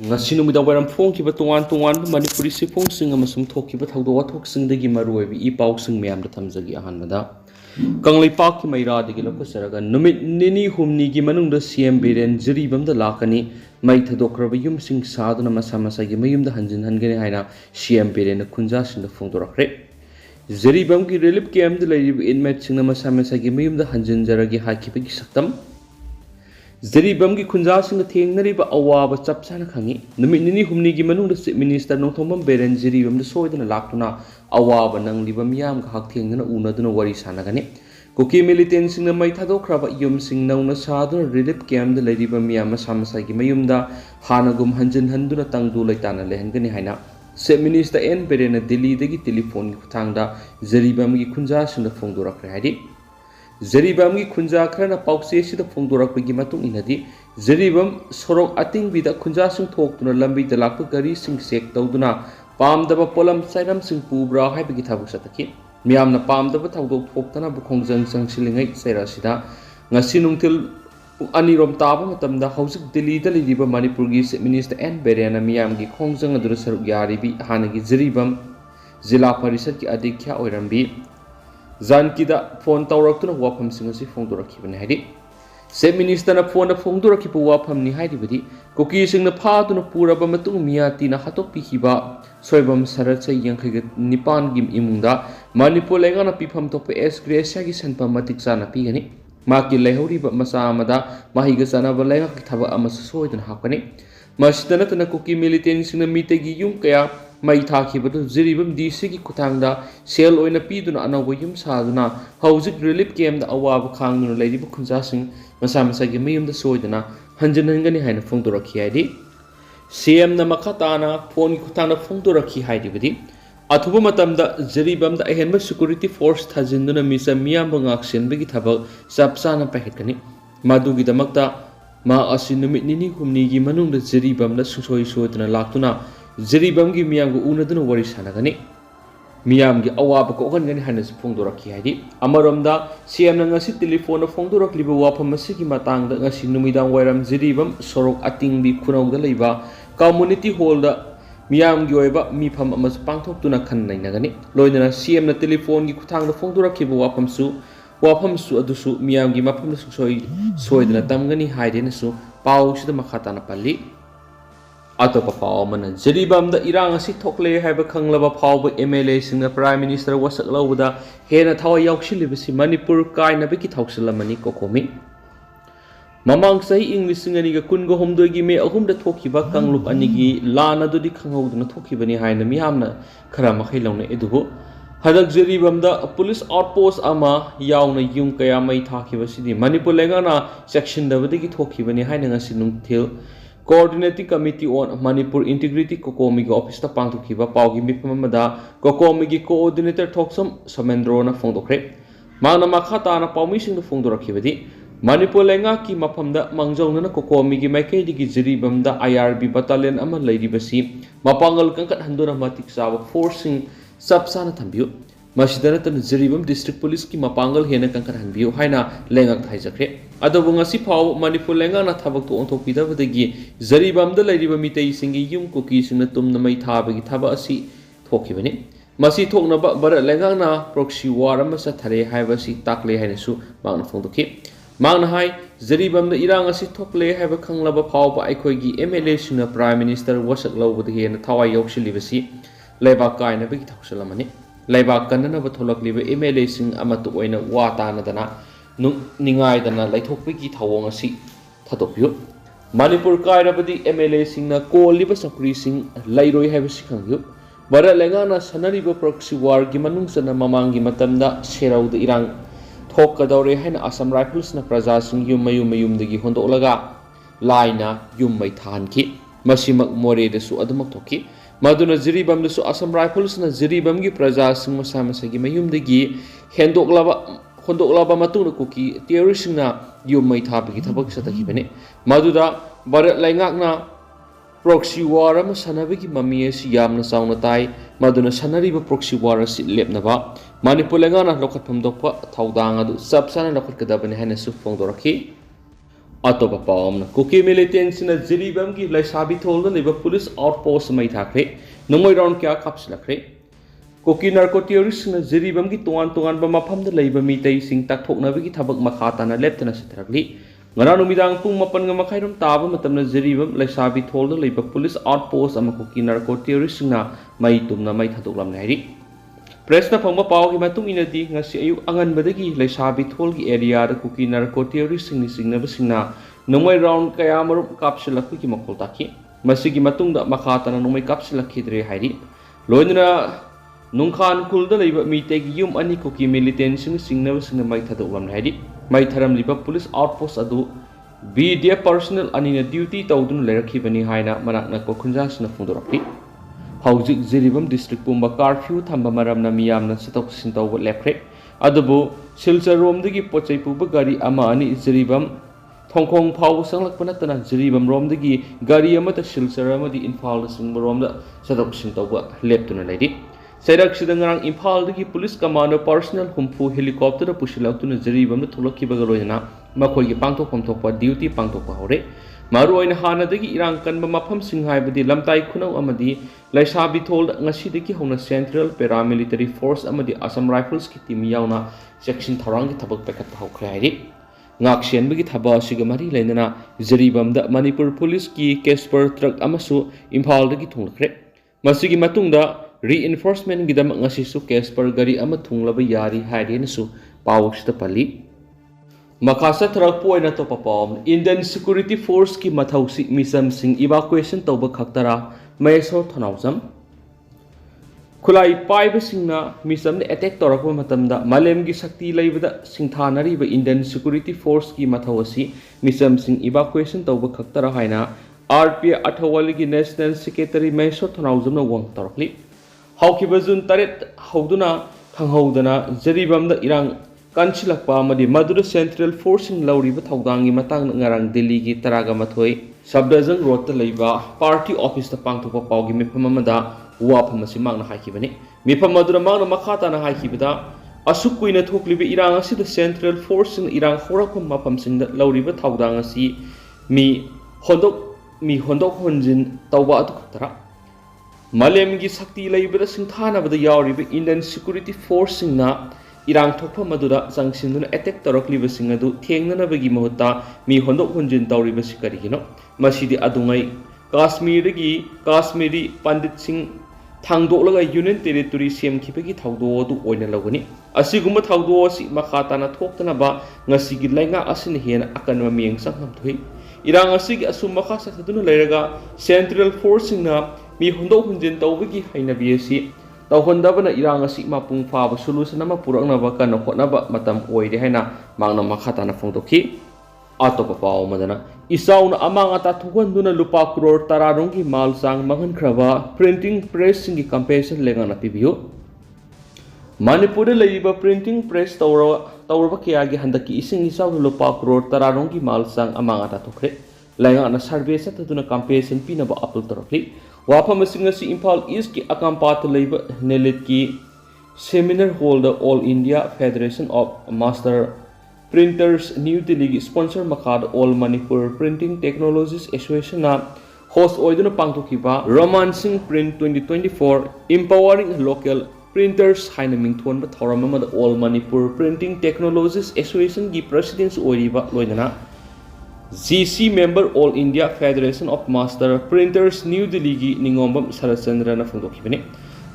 ngasi numidang wairam phongkiba tongan manipuri sifungsing amasung thokkiba thawdok wathokisingdagi maruoibi i pausing miyamda thamjagi ahanbada kanglaipak ki mairadi gi lokosaraga numit nini humni gi manungda CM Biren Jiribam da lakkani mai thadokhraba yumsing saduna masa masa gi mayumda hanjin hangani haina CM Biren khunja singda phongdorakre Jiribam gi relief camp da lairib inmate singna masa masa gi mayumda hanjin jaragi hakibagi saktam Jiribam ki khunja sing thengnariba awaba chapsana khangi numit nini humni gi manung da minister nongthomam Biren Jiribam da soidana laktuna awaba nangliba miyam ga hak thengnana unaduna wari sanagani koki militant sing na mai thadokhraba yumsing nauna saduna relief camp da lairiba miyam samasa gi mayumda hanagum hanjin handuna tangdu laitana lehangani haina se minister N Biren Delhi dagi telephone gi khutangda Jiribam gi khunja sing da phongdorakre haidi Jiribam gi khunja khrana paukse sida phongdorakpagi matung inadi Jiribam sorok atingbida khunja sing thoktuna lambi da lakpa gari sing sek tawduna pamdaba polam sairam sing pubra haibagi thabuk sataki miyamna pamdaba thawdok thoktana bu khongjang sangsilingai saira sida ngasi nungtil anirom taba matamda hausik Delhi da lidiba Manipur gi minister N Biren miyam gi khongjang adura saruk yaribi hanagi Jiribam zila parisad ki adikya oirambi Zankida phone touraktuna wafam singasi phongdorakhibani haidi se minister na phone phongdorakhiba wafam ni haidi badi koki singna phatuna puraba matung miyati na hatokpi hiba soibam saratsa yangkhiga nipan gim imungda Manipur lengana pifam tokpe S Gracia gi sanpa matik sana pigani maki lehoriba masa amada mahiga sana balenga thaba amas soidana hakani masdana tana koki militant singna mitegi yum kaya mai thakibadu Jiribam DC gi kuthangda sel oina piduna anawa yum saduna haujik relief camp da awaba khangnu lairiba khunja sing masa masa gi mayum da soidana hanjan hangani haina phongdorakhi haidi CM na makhatana phone gi kuthangda phongdorakhi haidi badi athuba matamda Jiribam da ahenba security force thajinduna misa miyam bangaksen bagi thabak sapsana pahetkani madugi damakta ma asinumit nini humni gi manungda Jiribam da susoi soidana laktuna Jiribam gi miyam gu unaduna wari sanagani miyam gi awaba ko gani hanas phongdorakhi haidi amaromda CM na ngasi telephone phongdorakliba wafam asigi matangda ngasi numidang wairam Jiribam sorok atingbi khunawda leiba community hall da miyam gi oiba mifam amas pangthoktuna khannainagani loidana CM na telephone gi kuthangda phongdorakhiba wafam su adusu miyam gi mafam soidana tamgani haidena su pau sida makhatana palli Atopa pao mana Jiribam da irang asi thokle haiba khanglaba phawba MLA singna Prime Minister wasak lawda hena thawa yauksilibasi Manipur kaina biki thawsilamani kokomi mamang sahi English ngani ga kun go homdoi gi me ahum da thokiba kanglup anigi lana dudi khanghoduna thokibani haina miyamna khara makhai lawna edubu hadak Jiribam da police outpost ama yauna yung kaya mai thakibasidi Manipur lengana section da badigi thokibani haina ngasi nungthil Coordinating Committee on Manipur Integrity Kokomi Office ta pangthukiba paugi mipamada Kokomi gi coordinator thoksam Samendro na phongdokre mangna makhata na paumi sing phongdorakhibadi Manipur lenga ki maphamda mangjongna na Kokomi gi maikei digi Jiribam da IRB battalion ama lairibasi mapangal kangkat handuna matik sawa forcing sapsana thambiu masidana tan Jiribam district police ki mapangal hena kangkat hanbiu haina lengak thaijakre adobu ngasi phaw Manipur lenga na thabak to onthokpidabadagi Jiribam da lairiba mitei singi yum koki singna tumna mai thabagi thaba asi thokibani masi thoknaba bara lenga na proxy war ama sa thare haiba si takle haina su mangna phongdoki mangna hai Jiribam da irang asi thokle haiba khanglaba phaw ba aikoi gi MLA singna Prime Minister wasak lawbadi hena thawai yausilibasi leibak kaina bagi thoksalamani Laibak kanana ba tholakliba MLA sing amatu oina wa tanadana ningai dana laithokpigi thawong asi thadopyu Manipur kairabadi MLA sing na koliba sakri sing lairoi haibasi khangyu bara lengana sanariba proxy war gi manungsana mamangi matamda serauda irang thokkadore haina Assam Rifles na praja sing mayum dagi hondolaga laina mai thanki masimak more de su adumak thoki Maduna Jiribam da su Assam Rifles na Jiribam gi praja sing masa masa gi mayum dagi hondoklaba matungna koki terrorist na mai thabagi thabak satakibane maduda barat laingakna proxy war ama sanabagi mami asi yamna sauna tai maduna sanariba proxy war asi lepnaba Manipur lengana lokhatpham dokpa thaudang adu sapsana lokhatkadabani haina su phongdorakhi अतोप पावम Kuki militants ने जिरीबम की लैसाबी थोल लेब police outpost मई थाखरे नोंगोय राउंड क्या कापसिलखरे कुकी नार्को टेररिस्ट ने जिरीबम की तोंगान तोंगान मफम द लेब मीतै सिंग ताकथोकनबगी थबक मखा ताना लेप्तना सिथरगली ngara numidang pung mapan nga makhairam taba matamna jiribam laisabi tholda leiba police outpost ama kuki narco terrorist na mai tumna mai thadoklam nairi press na phangba paw gi matung inadi ngasi ayu angan badagi laisabi thol gi area da kuki narco terrorist ni singna basingna nomai round kaya marup kapsilak ki makol taki masigi matung da makhata na nomai kapsilak khidre hairi loinna nungkhan kulda leiba miteg yum ani kuki militant singna basingna mai thadoklam nairi mai tharam liba police outpost adu BDF personnel anina duty tawdun lerakhi haina manak na ko khunjasna phungdorakti haujik Jiribam district pumba curfew thamba maramna miyamna satok sin tawba lepre adubu silchar rom dagi pochai puba gari ama ani Jiribam thongkhong phau sanglakpana tana Jiribam rom dagi gari ama ta silchar ama di Imphal singba rom da satok sin tawba leptuna leidi Sairak sidangarang Imphal dagi police commander personnel humpu helicopter pusilaktuna Jiribam da thulakhi bagaloina makhoi gi pangthok pamthokpa duty pangthokpa hore maruoina hana dagi irang kanba mafam singhai badi lamtai khunau amadi laisabi thol ngasi dagi hona central paramilitary force amadi Assam rifles ki team yauna section tharang gi thabak pekat hokre hairi ngak sian bagi thaba siga mari leinana Jiribam da Manipur police ki Casper truck amasu Imphal dagi thunglakre masigi matungda reinforcement gidam ngasi su Casper gari ama thunglaba yari hairena su pawksita pali makasa tharak poina to papom Indian security force ki mathausi misam sing evacuation tawba khaktara mayeso thanausam khulai paiba singna misam ne attack torakwa matamda malem gi shakti leibada singthanari ba Indian security force ki mathausi misam sing evacuation tawba khaktara haina RP athawali gi national secretary mayeso thanausam na wang torakli haukiba jun taret hauduna thanghaudana Jiribam da irang kanchilakpa amadi Madura Central Forcing Lauriba Thaudangi matang ngarang Delhi gi taraga mathoi Sabdajang Road ta leiba party office ta pangthokpa pawgi mifam amada wafam asi mangna haikibani mifam Madura mangna makhata na haikibada asuk kuina thokliba irang asi da Central Forcing irang horakpa mafam singda lauriba Thaudang asi mi hondok honjin tawba atu khatara malem gi sakti leibada singthana bada yauriba Indian security force singna irang thokpa madura sangsinuna attack torakliba sing adu thengnana bagi mahutta mi hondok honjin tawriba sikari hino masidi adungai Kashmiri pandit sing thangdolaga union territory semkhibagi thawdo adu oina lagani asiguma thawdo si makhata na thoktana ba ngasigi lainga asin hena akanwa mieng sangham thui irang asigi asum makha sakaduna leiraga central force singna mi hondok honjin tawbagi hainabi asi tawhondabana irang asi mapung faba solution ama puraknaba kana hotnaba matam oide haina mangna makhata na phongdokhi atopa paw madana isauna amanga ta thuganduna lupa crore tararongki malsang manghankraba printing press singi compensation lengana pibiyo Manipur leiba printing press tawraba kiyagi handaki ising isauna lupa crore tararongki malsang amanga ta thokre lengana survey sataduna compensation pinaba apul torokli wafam singasi Imphal East ki akampat leiba nelit ki seminar holder All India Federation of Master Printers New Delhi sponsor makhad All Manipur Printing Technologies Association na host oiduna pangthokiba Romancing Print 2024 Empowering Local Printers haina mingthon ba thoramama da All Manipur Printing Technologies Association gi president oiriba loinana GC member All India Federation of Master Printers New Delhi gi ningombam Sarachandra na phongdokhibani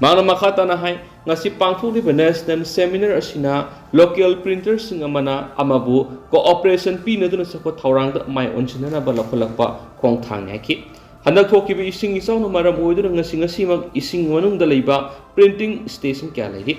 mangna makhata na hai ngasi pangthokliba national seminar asina local printers sing amana amabu cooperation pinaduna sako thorang da mai onchina na balakholakpa khongthang naki handak thokiba ising isawna maram oiduna ngasi mak ising manung da leiba printing station kya leidi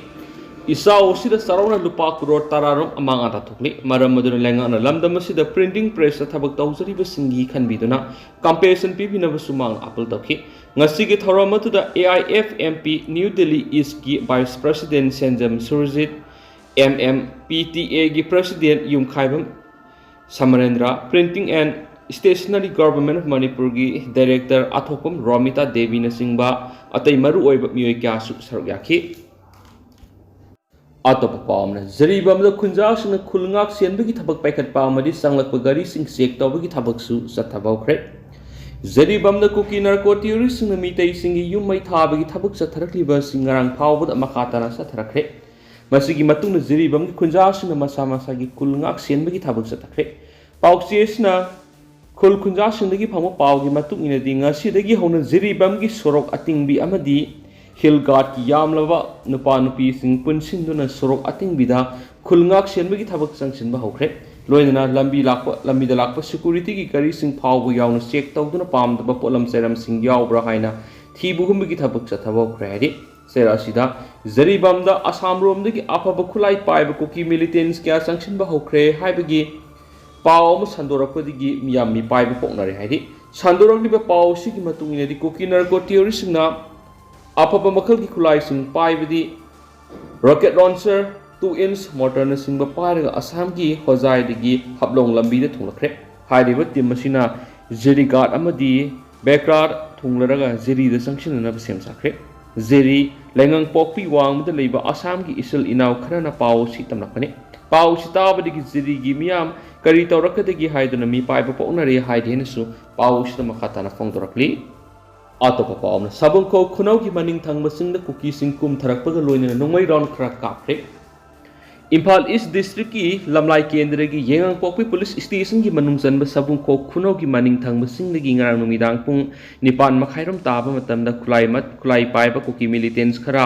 Isao sida sarauna lupa crore tararong amanga ta thokli maram maduna lenga na lamdam sida printing press thabak tawjari ba singi khanbiduna compensation pibina ba sumang apple tokhi ngasi gi thoramatu da AIFMP New Delhi East ki vice president Senjam Surjit MMPTA gi president Yumkhaibam Samarendra printing and stationery government of Manipur gi director Athokum Romita Devi na singba atai maru oiba mioi kya su sargyakhi ꯑꯇꯣꯞꯄ ꯄꯥꯎ ꯑꯃꯅ ꯖꯤꯔꯤꯕꯝꯗ ꯈꯨꯟꯖꯥꯁꯤꯡꯅ ꯈꯨꯜꯉꯥꯛ ꯆꯦꯟꯕꯒꯤ ꯊꯕꯛ ꯄꯥꯏꯈꯠꯄ ꯑꯃꯗꯤ ꯆꯪꯂꯛꯄ ꯒꯥꯔꯤꯁꯤꯡ check ꯇꯧꯕꯒꯤ ꯊꯕꯛꯁꯨ ꯆꯠꯊꯕ ꯍꯧꯈ꯭ꯔꯦ꯫ ꯖꯤꯔꯤꯕꯝꯗ ꯀꯨꯀꯤ ꯅꯥꯔꯀꯣ ꯇꯦꯔꯣꯔꯤꯁꯁꯤꯡꯅ ꯃꯤꯇꯩꯁꯤꯡꯒꯤ ꯌꯨꯝ ꯃꯩ ꯊꯥꯕꯒꯤ ꯊꯕꯛ ꯆꯠꯊꯔꯛꯂꯤꯕ ꯑꯁꯤ ꯉꯔꯥꯡ ꯐꯥꯎꯕꯗ ꯃꯈꯥ ꯇꯥꯅ ꯆꯠꯊꯔꯛꯈ꯭ꯔꯦ꯫ ꯃꯁꯤꯒꯤ ꯃꯇꯨꯡꯗ ꯖꯤꯔꯤꯕꯝꯒꯤ ꯈꯨꯟꯖꯥꯁꯤꯡꯅ ꯃꯁꯥ ꯃꯁꯥꯒꯤ ꯈꯨꯜꯉꯥꯛ ꯆꯦꯟꯕꯒꯤ ꯊꯕꯛ ꯆꯠꯊꯈ꯭ꯔꯦ꯫ ꯄꯥꯎꯆꯦꯁꯤꯅ ꯈꯨꯜ ꯈꯨꯟꯖꯥꯁꯤꯡꯗꯒꯤ ꯐꯪꯕ ꯄꯥꯎꯒꯤ ꯃꯇꯨꯡ ꯏꯟꯅꯗꯤ ꯉꯁꯤꯗꯒꯤ ꯍꯧꯅ ꯖꯤꯔꯤꯕꯝꯒꯤ ꯁꯣꯔꯣꯛ ꯑꯇꯤꯡꯕꯤ ꯑꯃꯗꯤ ꯍꯤꯜ ꯒꯥꯔꯗꯀꯤ ꯌꯥꯝꯂꯕ ꯅꯨꯄꯥ ꯅꯨꯄꯤꯁꯤꯡ ꯄꯨꯟꯁꯤꯟꯗꯨꯅ ꯁꯣꯔꯣꯛ ꯑꯇꯤꯡꯕꯤꯗ ꯈꯨꯜꯉꯥꯛ ꯆꯦꯟꯕꯒꯤ ꯊꯕꯛ ꯆꯪꯁꯤꯟꯕ ꯍꯧꯈ꯭ꯔꯦ꯫ ꯂꯣꯏꯅꯅ ꯂꯝꯕꯤꯗ ꯂꯥꯛꯄ ꯁꯦꯀꯨꯔꯤꯇꯤꯒꯤ ꯒꯥꯔꯤꯁꯤꯡ ꯐꯥꯎꯕ ꯌꯥꯎꯅ ꯆꯦꯛ ꯇꯧꯗꯨꯅ ꯄꯥꯝꯗꯕ ꯄꯣꯠꯂꯝ ꯆꯩꯔꯝꯁꯤꯡ ꯌꯥꯎꯕ꯭ꯔꯥ ꯍꯥꯏꯅ ꯊꯤꯕ ꯍꯨꯝꯕꯒꯤ ꯊꯕꯛ ꯆꯠꯊꯕ ꯍꯧꯈ꯭ꯔꯦ ꯍꯥꯏꯔꯤ꯫ ꯆꯦꯔ ꯑꯁꯤꯗ ꯖꯤꯔꯤꯕꯝꯗ ꯑꯁꯥꯝꯔꯣꯝꯗꯒꯤ ꯑꯐꯕ ꯈꯨꯠꯂꯥꯏ ꯄꯥꯏꯕ ꯀꯨꯀꯤ ꯃꯤꯂꯤꯇꯦꯟꯁ ꯀꯌꯥ ꯆꯪꯁꯤꯟꯕ ꯍꯧꯈ꯭ꯔꯦ ꯍꯥꯏꯕꯒꯤ ꯄꯥꯎ ꯑꯃ ꯁꯟꯗꯣꯔꯛꯄꯗꯒꯤ ꯃꯤꯌꯥꯝ ꯃꯤꯄꯥꯏꯕ ꯄꯣꯛꯅꯔꯦ ꯍꯥꯏꯔꯤ꯫ ꯁꯟꯗꯣꯔꯛꯂꯤꯕ ꯄꯥꯎ ꯑꯁꯤꯒꯤ ꯃꯇꯨꯡ ꯏꯟꯅꯗꯤ ꯀꯨꯀꯤ ꯅꯥꯔꯀꯣ ꯇꯦꯔꯣꯔꯤꯁꯁꯤꯡꯅ ꯑꯐꯕ ꯃꯈꯜꯒꯤ ꯈꯨꯠꯂꯥꯏꯁꯤꯡ ꯄꯥꯏꯕꯗꯤ ꯔꯣꯀꯦꯠ ꯂꯣꯟꯆꯔ 2-inch ꯃꯣꯔꯇꯔꯅꯆꯤꯡꯕ ꯄꯥꯏꯔꯒ ꯑꯁꯥꯝꯒꯤ ꯍꯣꯖꯥꯏꯗꯒꯤ ꯍꯞꯂꯣꯡ ꯂꯝꯕꯤꯗ ꯊꯨꯡꯂꯛꯈ꯭ꯔꯦ꯫ ꯍꯥꯏꯔꯤꯕ ꯇꯤꯝ ꯑꯁꯤꯅ ꯖꯤꯔꯤ ꯒꯥꯔꯗ ꯑꯃꯗꯤ ꯕꯦꯀ꯭ꯔꯥꯔ ꯊꯨꯡꯂꯔꯒ ꯖꯤꯔꯤꯗ ꯆꯪꯁꯤꯟꯅꯅꯕ ꯁꯦꯝ ꯁꯥꯈ꯭ꯔꯦ꯫ ꯖꯤꯔꯤ ꯂꯩꯉꯪꯄꯣꯛꯄꯤ ꯋꯥꯡꯃꯗ ꯂꯩꯕ ꯑꯁꯥꯝꯒꯤ ꯏꯆꯤꯜ ꯏꯅꯥꯎ ꯈꯔꯅ ꯄꯥꯎ ꯑꯁꯤ ꯇꯝꯂꯛꯄꯅꯤ꯫ ꯄꯥꯎ ꯑꯁꯤ ꯇꯥꯕꯗꯒꯤ ꯖꯤꯔꯤꯒꯤ ꯃꯤꯌꯥꯝ ꯀꯔꯤ ꯇꯧꯔꯛꯀꯗꯒꯦ ꯍꯥꯏꯗꯨꯅ ꯃꯤꯄꯥꯏꯕ ꯄꯣꯛꯅꯔꯦ ꯍꯥꯏꯗꯦꯅꯁꯨ ꯄꯥꯎ ꯑꯁꯤꯗ ꯃꯈꯥ ꯇꯥꯅ ꯐꯣꯡꯗꯣꯔꯛꯂꯤ꯫ ꯑꯇꯣꯞꯄ ꯄꯥꯎ ꯑꯃꯅ ꯁꯥꯕꯨꯡꯈꯣꯛ ꯈꯨꯅꯧꯒꯤ ꯃꯅꯤꯡ ꯊꯪꯕ ꯆꯤꯡꯗ ꯀꯨꯀꯤꯁꯤꯡ ꯀꯨꯝꯊꯔꯛꯄꯒ ꯂꯣꯏꯅꯅ ꯅꯣꯡꯃꯩ ꯔꯥꯎꯟ ꯈꯔ ꯀꯥꯞꯈ꯭ꯔꯦ꯫ ꯏꯝꯐꯥꯜ ꯏꯁ ꯗꯤꯁꯇ꯭ꯔꯤꯛꯀꯤ ꯂꯝꯂꯥꯏ ꯀꯦꯟꯗ꯭ꯔꯒꯤ ꯌꯦꯡꯉꯥꯡꯄꯣꯛꯄꯤ ꯄꯨꯂꯤꯁ ꯁ꯭ꯇꯦꯁꯟꯒꯤ ꯃꯅꯨꯡ ꯆꯟꯕ ꯁꯥꯕꯨꯡꯈꯣꯛ ꯈꯨꯅꯧꯒꯤ ꯃꯅꯤꯡ ꯊꯪꯕ ꯆꯤꯡꯗꯒꯤ ꯉꯔꯥꯡ ꯅꯨꯃꯤꯗꯥꯡ ꯄꯨꯡ 9:30 ꯇꯥꯕ ꯃꯇꯝꯗ ꯈꯨꯠꯂꯥꯏ ꯄꯥꯏꯕ ꯀꯨꯀꯤ ꯃꯤꯂꯤꯇꯦꯟꯁ ꯈꯔ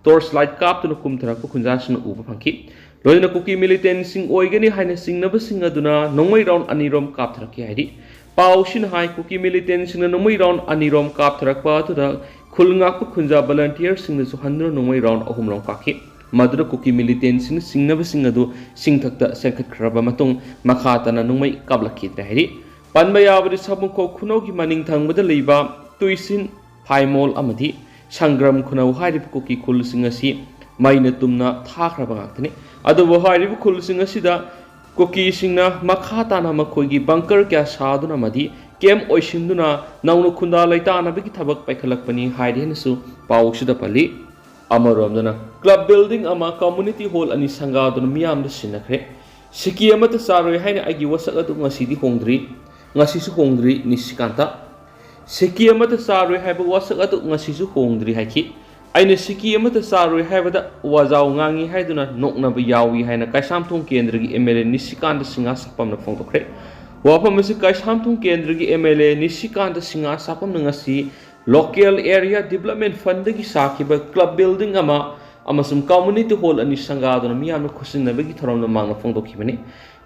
ꯇꯣꯔꯆ ꯂꯥꯏꯠ ꯀꯥꯞꯇꯨꯅ ꯀꯨꯝꯊꯔꯛꯄ ꯈꯨꯟꯖꯥꯁꯤꯡꯅ ꯎꯕ ꯐꯪꯈꯤ꯫ ꯂꯣꯏꯅꯅ ꯀꯨꯀꯤ ꯃꯤꯂꯤꯇꯦꯟꯁꯤꯡ ꯑꯣꯏꯒꯅꯤ ꯍꯥꯏꯅ ꯆꯤꯡꯅꯕꯁꯤꯡ ꯑꯗꯨꯅ ꯅꯣꯡꯃꯩ ꯔꯥꯎꯟ 2 ꯀꯥꯞꯊꯔꯛꯈꯤ ꯍꯥꯏꯔꯤ꯫ ꯄꯥꯎ ꯑꯁꯤꯅ ꯍꯥꯏ ꯀꯨꯀꯤ ꯃꯤꯂꯤꯇꯦꯟꯁꯤꯡꯅ ꯅꯣꯡꯃꯩ ꯔꯥꯎꯟ 2 ꯀꯥꯞꯊꯔꯛꯄ ꯑꯗꯨꯗ ꯈꯨꯜ ꯉꯥꯛꯄ ꯈꯨꯟꯖꯥ ꯚꯂꯟꯇꯤꯌꯔꯁꯤꯡꯅꯁꯨ ꯍꯟꯗꯨꯅ ꯅꯣꯡꯃꯩ ꯔꯥꯎꯟ 3 ꯀꯥꯞꯈꯤ꯫ ꯃꯗꯨꯗ ꯀꯨꯀꯤ ꯃꯤꯂꯤꯇꯦꯟꯁꯤꯡꯅ ꯆꯤꯡꯅꯕꯁꯤꯡ ꯑꯗꯨ ꯆꯤꯡꯊꯛꯇ ꯆꯦꯟꯈꯠꯈ꯭ꯔꯕ ꯃꯇꯨꯡ ꯃꯈꯥ ꯇꯥꯅ ꯅꯣꯡꯃꯩ ꯀꯥꯞꯂꯛꯈꯤꯗ꯭ꯔꯦ ꯍꯥꯏꯔꯤ꯫ ꯄꯟꯕ ꯌꯥꯕꯗꯤ ꯁꯥꯕꯨꯡꯈꯣꯛ ꯈꯨꯅꯧꯒꯤ ꯃꯅꯤꯡ ꯊꯪꯕꯗ ꯂꯩꯕ ꯇꯨꯏꯁꯤꯟ, ꯍꯥꯏꯃꯣꯜ ꯑꯃꯗꯤ ꯁꯪꯒ꯭ꯔꯝ ꯈꯨꯅꯧ ꯍꯥꯏꯔꯤꯕ ꯀꯨꯀꯤ ꯈꯨꯜꯁꯤꯡ ꯑꯁꯤ ꯃꯩꯅ ꯇꯨꯝꯅ ꯊꯥꯈ꯭ꯔꯕ ꯉꯥꯛꯇꯅꯤ꯫ ꯑꯗꯨꯕꯨ ꯍꯥꯏꯔꯤꯕ ꯈꯨꯜꯁꯤꯡ ꯑꯁꯤꯗ ꯀꯨꯀꯤꯁꯤꯡꯅ ꯃꯈꯥ ꯇꯥꯅ ꯃꯈꯣꯏꯒꯤ ꯕꯪꯀꯔ ꯀꯌꯥ ꯁꯥꯗꯨꯅ ꯑꯃꯗꯤ ꯀꯦꯝꯞ ꯑꯣꯏꯁꯤꯟꯗꯨꯅ ꯅꯧꯅ ꯈꯨꯟꯗꯥ ꯂꯩꯇꯥꯅꯕꯒꯤ ꯊꯕꯛ ꯄꯥꯏꯈꯠꯂꯛꯄꯅꯤ ꯍꯥꯏꯔꯦꯅꯁꯨ ꯄꯥꯎ ꯑꯁꯤꯗ ꯄꯜꯂꯤ꯫ ꯑꯃꯔꯣꯝꯗꯅ ꯀ꯭ꯂꯕ ꯕꯤꯜꯗꯤꯡ ꯑꯃ ꯀꯝꯃꯨꯅꯤꯇꯤ ꯍꯣꯜ ꯑꯅꯤ ꯁꯪꯒꯥꯗꯨꯅ ꯃꯤꯌꯥꯝꯗ ꯁꯤꯟꯅꯈ꯭ꯔꯦ꯫ ꯁꯤꯀꯤ ꯑꯃꯠꯇ ꯆꯥꯔꯣꯏ ꯍꯥꯏꯅ ꯑꯩꯒꯤ ꯋꯥꯁꯛ ꯑꯗꯨ ꯉꯁꯤꯁꯨ ꯍꯣꯡꯗ꯭ꯔꯤ ꯅꯤꯁꯤꯀꯥꯟꯇ꯫ ꯁꯤꯀꯤ ꯑꯃꯠꯇ ꯆꯥꯔꯣꯏ ꯍꯥꯏꯕ ꯋꯥꯁꯛ ꯑꯗꯨ ꯉꯁꯤꯁꯨ ꯍꯣꯡꯗ꯭ꯔꯤ ꯍꯥꯏꯈꯤ꯫ ꯑꯩꯅ ꯁꯤꯀꯤ ꯑꯃꯠꯇ ꯆꯥꯔꯣꯏ ꯍꯥꯏꯕꯗ ꯋꯥꯖꯥꯎ ꯉꯥꯡꯉꯤ ꯍꯥꯏꯗꯨꯅ ꯅꯣꯛꯅꯕ ꯌꯥꯎꯏ ꯍꯥꯏꯅ ꯀꯩꯁꯥꯝꯊꯣꯡ ꯀꯦꯟꯗ꯭ꯔꯒꯤ MLA ꯅꯤꯁꯤꯀꯥꯟꯇ ꯁꯤꯡꯍ ꯁꯥꯄꯝꯅ ꯐꯣꯡꯗꯣꯛꯈ꯭ꯔꯦ꯫ ꯋꯥꯐꯝ ꯑꯁꯤ ꯀꯩꯁꯥꯝꯊꯣꯡ ꯀꯦꯟꯗ꯭ꯔꯒꯤ MLA ꯅꯤꯁꯤꯀꯥꯟꯇ ꯁꯤꯡꯍ ꯁꯥꯄꯝꯅ ꯉꯁꯤ ꯂꯣꯀꯦꯜ ꯑꯦꯔꯤꯌꯥ ꯗꯤꯕꯦꯂꯞꯃꯦꯟꯠ ꯐꯟꯗꯒꯤ ꯁꯥꯈꯤꯕ ꯀ꯭ꯂꯕ ꯕꯤꯜꯗꯤꯡ ꯑꯃ ꯑꯃꯁꯨꯡ ꯀꯝꯃꯨꯅꯤꯇꯤ ꯍꯣꯜ ꯑꯅꯤ ꯁꯪꯒꯥꯗꯨꯅ ꯃꯤꯌꯥꯝꯅ ꯈꯨꯠꯁꯤꯟꯅꯕꯒꯤ ꯊꯧꯔꯝꯗ ꯃꯥꯡꯅ ꯐꯣꯡꯗꯣꯛꯈꯤꯕꯅꯤ꯫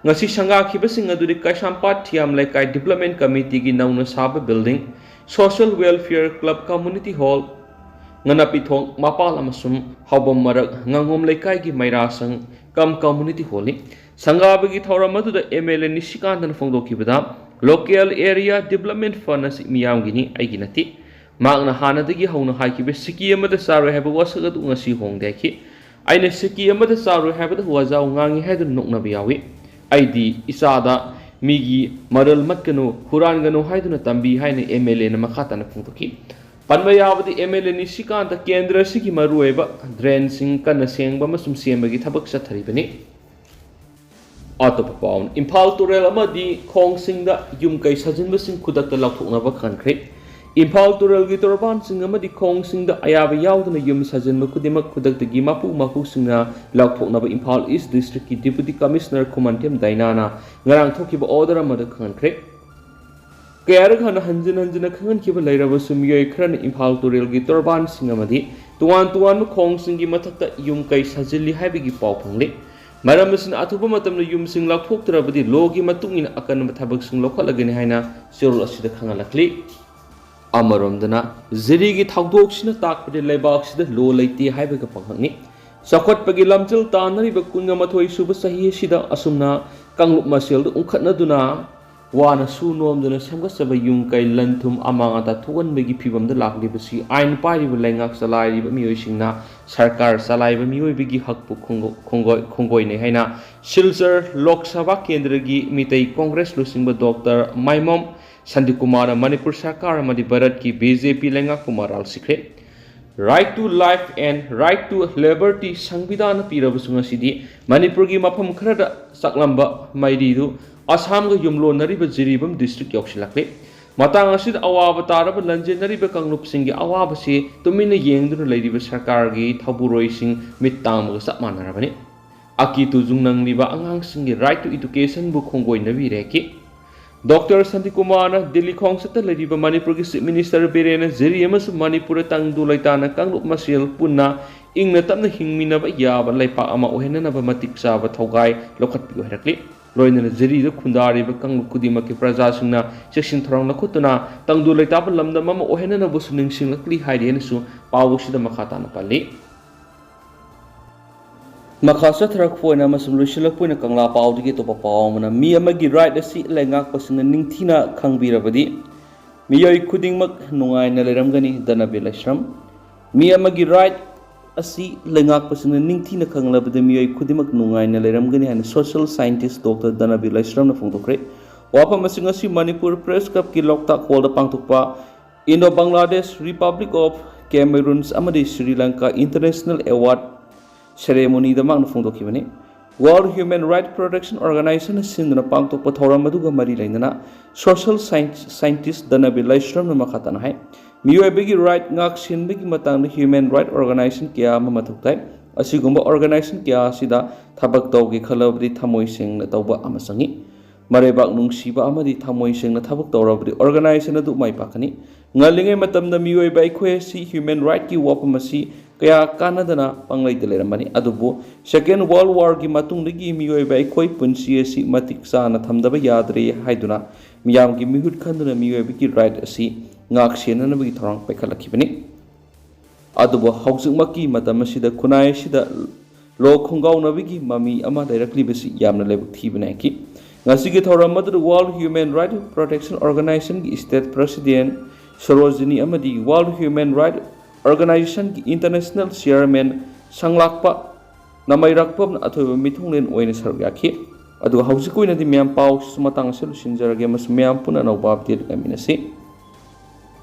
ꯉꯁꯤ ꯁꯪꯒꯥꯈꯤꯕꯁꯤꯡ ꯑꯗꯨꯗꯤ ꯀꯩꯁꯥꯝꯄꯥꯠ ꯊꯤꯌꯥꯝ ꯂꯩꯀꯥꯏ ꯗꯤꯕꯦꯂꯞꯃꯦꯟꯠ ꯀꯃꯤꯇꯤꯒꯤ ꯅꯧꯅ ꯁꯥꯕ building, social welfare club community hall, ꯉꯅꯥꯄꯤꯊꯣꯡ ꯃꯄꯥꯜ ꯑꯃꯁꯨꯡ ꯍꯥꯎꯕꯝ ꯃꯔꯛ ꯉꯥꯉꯣꯝ ꯂꯩꯀꯥꯏꯒꯤ ꯃꯩꯔꯥꯁꯪ ꯀꯝꯃꯨꯅꯤꯇꯤ ꯍꯣꯜꯅꯤ꯫ ꯁꯪꯒꯥꯕꯒꯤ ꯊꯧꯔꯝ ꯑꯗꯨꯗ MLA ꯅꯤꯁꯤꯀꯥꯟꯇꯅ ꯐꯣꯡꯗꯣꯛꯈꯤꯕꯗ ꯂꯣꯀꯦꯜ ꯑꯦꯔꯤꯌꯥ ꯗꯤꯕꯦꯂꯞꯃꯦꯟꯠ ꯐꯟꯗ ꯑꯁꯤ ꯃꯤꯌꯥꯝꯒꯤꯅꯤ, ꯑꯩꯒꯤ ꯅꯠꯇꯦ꯫ ꯃꯍꯥꯛꯅ ꯍꯥꯟꯅꯗꯒꯤ ꯍꯧꯅ ꯍꯥꯏꯈꯤꯕ ꯁꯤꯀꯤ ꯑꯃꯗ ꯆꯥꯔꯣꯏ ꯍꯥꯏꯕ ꯋꯥꯁꯛ ꯑꯗꯨ ꯉꯁꯤ ꯍꯣꯡꯗꯦ ꯍꯥꯏꯈꯤ꯫ ꯑꯩꯅ ꯁꯤꯀꯤ ꯑꯃꯗ ꯆꯥꯔꯣꯏ ꯍꯥꯏꯕꯗ ꯋꯥꯖꯥꯎ ꯉꯥꯡꯉꯤ ꯍꯥꯏꯗꯨꯅ ꯅꯣꯛꯅꯕ ꯌꯥꯎꯏ꯫ ꯑꯩꯗꯤ ꯏꯆꯥꯗ ꯃꯤꯒꯤ ꯃꯔꯜ ꯃꯠꯀꯅꯨ, ꯍꯨꯔꯥꯟꯒꯅꯨ ꯍꯥꯏꯗꯨꯅ ꯇꯝꯕꯤ ꯍꯥꯏꯅ MLAꯅ ꯃꯈꯥ ꯇꯥꯅ ꯐꯣꯡꯗꯣꯛꯈꯤ꯫ ꯄꯟꯕ ꯌꯥꯕꯗꯤ MLA ꯅꯤꯁꯤꯀꯥꯟꯇ ꯀꯦꯟꯗ꯭ꯔ ꯑꯁꯤꯒꯤ ꯃꯔꯨꯑꯣꯏꯕ ꯗ꯭ꯔꯦꯟꯁꯤꯡ ꯀꯟꯅ ꯁꯦꯡꯕ ꯑꯃꯁꯨꯡ ꯁꯦꯝꯕꯒꯤ ꯊꯕꯛ ꯆꯠꯊꯔꯤꯕꯅꯤ꯫ ꯑꯇꯣꯞꯄ ꯄꯥꯎ ꯏꯝꯐꯥꯜ ꯇꯨꯔꯦꯜ ꯑꯃꯗꯤ ꯈꯣꯡꯁꯤꯡꯗ ꯌꯨꯝ ꯀꯩ ꯁꯥꯖꯤꯟꯕꯁꯤꯡ ꯈꯨꯗꯛꯇ ꯂꯧꯊꯣꯛꯅꯕ ꯈꯟꯈ꯭ꯔꯦ꯫ ꯏꯝꯐꯥꯜ ꯇꯨꯔꯦꯜꯒꯤ ꯇꯣꯔꯕꯥꯟꯁꯤꯡ ꯑꯃꯗꯤ ꯈꯣꯡꯁꯤꯡꯗ ꯑꯌꯥꯕ ꯌꯥꯎꯗꯅ ꯌꯨꯝ ꯁꯥꯖꯤꯟꯕ ꯈꯨꯗꯤꯡꯃꯛ ꯈꯨꯗꯛꯇꯒꯤ ꯃꯄꯨꯁꯤꯡꯅ ꯂꯧꯊꯣꯛꯅꯕ ꯏꯝꯐꯥꯜ ꯏꯁ ꯗꯤꯁꯇ꯭ꯔꯤꯛꯀꯤ ꯗꯤꯄꯨꯇꯤ ꯀꯃꯤꯁꯅꯔ ꯈꯨꯃꯟꯊꯦꯝ ꯗꯥꯏꯅꯥꯅ ꯉꯔꯥꯡ ꯊꯣꯛꯈꯤꯕ ꯑꯣꯔꯗꯔ ꯑꯃꯗ ꯈꯪꯍꯟꯈ꯭ꯔꯦ꯫ ꯀꯌꯥꯔꯛ ꯍꯟꯅ ꯍꯟꯖꯤꯟ ꯈꯪꯍꯟꯈꯤꯕ ꯂꯩꯔꯕꯁꯨ ꯃꯤꯑꯣꯏ ꯈꯔꯅ ꯏꯝꯐꯥꯜ ꯇꯨꯔꯦꯜꯒꯤ ꯇꯣꯔꯕꯥꯟꯁꯤꯡ ꯑꯃꯗꯤ ꯇꯣꯉꯥꯟꯕ ꯈꯣꯡꯁꯤꯡꯒꯤ ꯃꯊꯛꯇ ꯌꯨꯝ ꯀꯩ ꯁꯥꯖꯤꯜꯂꯤ ꯍꯥꯏꯕꯒꯤ ꯄꯥꯎ ꯐꯪꯂꯤ꯫ ꯃꯔꯝ ꯑꯁꯤꯅ ꯑꯊꯨꯕ ꯃꯇꯝꯗ ꯌꯨꯝꯁꯤꯡ ꯂꯧꯊꯣꯛꯇ꯭ꯔꯕꯗꯤ ꯂꯣꯒꯤ ꯃꯇꯨꯡ ꯏꯟꯅ ꯑꯀꯟꯕ ꯊꯕꯛꯁꯤꯡ ꯂꯧꯈꯠꯂꯒꯅꯤ ꯍꯥꯏꯅ ꯆꯦꯔꯣꯜ ꯑꯁꯤꯗ ꯈꯪꯍꯜꯂꯛꯂꯤ꯫ ꯑꯃꯔꯣꯝꯗꯅ ꯖꯤꯔꯤꯒꯤ ꯊꯧꯗꯣꯛꯁꯤꯅ ꯇꯥꯛꯄꯗꯤ ꯂꯩꯕꯥꯛꯁꯤꯗ ꯂꯣ ꯂꯩꯇꯦ ꯍꯥꯏꯕꯒ ꯄꯥꯎꯍꯛꯅꯤ꯫ ꯆꯥꯎꯈꯠꯄꯒꯤ ꯂꯝꯖꯦꯜ ꯇꯥꯟꯅꯔꯤꯕ 12 ꯁꯨꯕ ꯆꯍꯤ ꯑꯁꯤꯗ ꯑꯁꯨꯝꯅ ꯀꯥꯡꯂꯨꯞ ꯃꯁꯦꯜꯗ ꯎꯪꯈꯠꯅꯗꯨꯅ ꯋꯥꯅ ꯁꯨ ꯅꯣꯝꯗꯨꯅ ꯁꯦꯝꯒꯠꯆꯕ ꯌꯨꯝ ꯀꯩ ꯂꯟ ꯊꯨꯝ ꯑꯃꯥꯡ ꯑꯇꯥ ꯊꯣꯛꯍꯟꯕꯒꯤ ꯐꯤꯚꯝꯗ ꯂꯥꯛꯂꯤꯕꯁꯤ ꯑꯥꯏꯟ ꯄꯥꯏꯔꯤꯕ ꯂꯩꯉꯥꯛ ꯆꯂꯥꯏꯔꯤꯕ ꯃꯤꯑꯣꯏꯁꯤꯡꯅ ꯁꯔꯀꯥꯔ ꯆꯂꯥꯏꯕ ꯃꯤꯑꯣꯏꯕꯒꯤ ꯍꯛꯄꯨ ꯈꯣꯡꯒꯣꯏꯅꯩ ꯍꯥꯏꯅ ꯁꯤꯜꯆꯔ ꯂꯣꯛ ꯁꯚꯥ ꯀꯦꯟꯗ꯭ꯔꯒꯤ ꯃꯤꯇꯩ ꯀꯣꯡꯒ꯭ꯔꯦꯁ ꯂꯨꯆꯤꯡꯕ ꯗꯣꯛꯇꯔ ꯃꯥꯏꯃꯣꯝ ꯁꯟꯗꯤꯀꯨꯃꯥꯔꯅ ꯃꯅꯤꯄꯨꯔ ꯁꯔꯀꯥꯔ ꯑꯃꯗꯤ ꯚꯥꯔꯠꯀꯤ BJP ꯂꯩꯉꯥꯛꯄꯨ ꯃꯔꯥꯜ ꯁꯤꯈ꯭ꯔꯦ꯫ right to life and right to liberty Sangbidana Pirabasung City, Manipurgi Mapam Krada Saklamba Maididu, Assam Yumlonariba Jiribam district Yoshilakle, Matangasid Awabataraba Lanjanari Bekanglup Singi Awabasi, Domina Yang Lady Sakargi, Taburoi Sing, Mitam Sapmanarabani, Aki to Zungnang Liba Angang Singi right to education book Hongoi Navireki. Dr. Santikumana, Delhi Kongsata, Lady Manipur Minister Biren, Ziriamas, Manipur Tangdu Laitana, Kanglup Masil, Puna, Ingnatam the Hingmina, Yaba, Laipa Ama Ohena, Matiksa, Togai, Lokat Pirakli, Loin Ziri, the Kundari, Kang Kudimaki Prazasuna, Section Torang Kutuna, Tangdu Laitapa Lamda Mama Ohena was Ningsingly Hidenesu, Pawushi the Makatana Pali. Makasa Trakpoina Masulushilapuna Kangla Pau to get up a palm, Mia Magi right the seat Langak was in the Ningtina Kangbirabadi. Mia Kuding Mak Nungai Neleramgani, Danabila Shram. Mia Magi right a seat Langak was in the Ningtina Kangla, but the Mia Kudimak Nungai Neleramgani and social scientist Dr. Danabila Shram of Fundokre. Wapa Masingasi Manipur Press Cup Kilokta called the Pangtukpa, Indo Bangladesh Republic of Cameroon's Amadi Sri Lanka International Award. Ceremony the Mang Fundokimani, World Human Rights Protection Organization Sindra Pangto Patora Maduga Marilena, Social Scientist Danabi Laishram Makatanai, Mua Bigi Right Ngak Sin Bigi Matang Human Rights Organization Kia Mamatukai, Asigumba Organization Kia Sida, Tabak Dogi Kalabri Tamoy Sing Tauba Amasangi, Marebak Nung Shiba Amadi Tamoy Sing Tabak Dora, the organization of my Pakani, Nalinga Matam the Mua Baikwe, Human Rights Ki Wapamasi. Kaya Canada Panglay Delermani Adubu, Second World War Gimatung Ligi Mio by Koi Punsi si Matik Sana Tamdaba Yadri Haiduna, Miam Gimihud Kandana Mio Biki right si Ngakshin and Big Torang Pekalakipani Adubu Housing Maki Matamasida Kunai Shida Lo Kongau Navigi Mami Ama directly Bisi Yamna Lebu Tibanaki. Nasigitora Mother World Human Rights Protection Organization State President Sarojini Amadi World Human Rights Organization International Chairman Sanglakpa Namairakpam Atho Mitunglen Oin Sargaki, Adu Housikoina the Miam Pau Sumatang Solution Jaragamas Miam Puna no Bab did Gaminasi.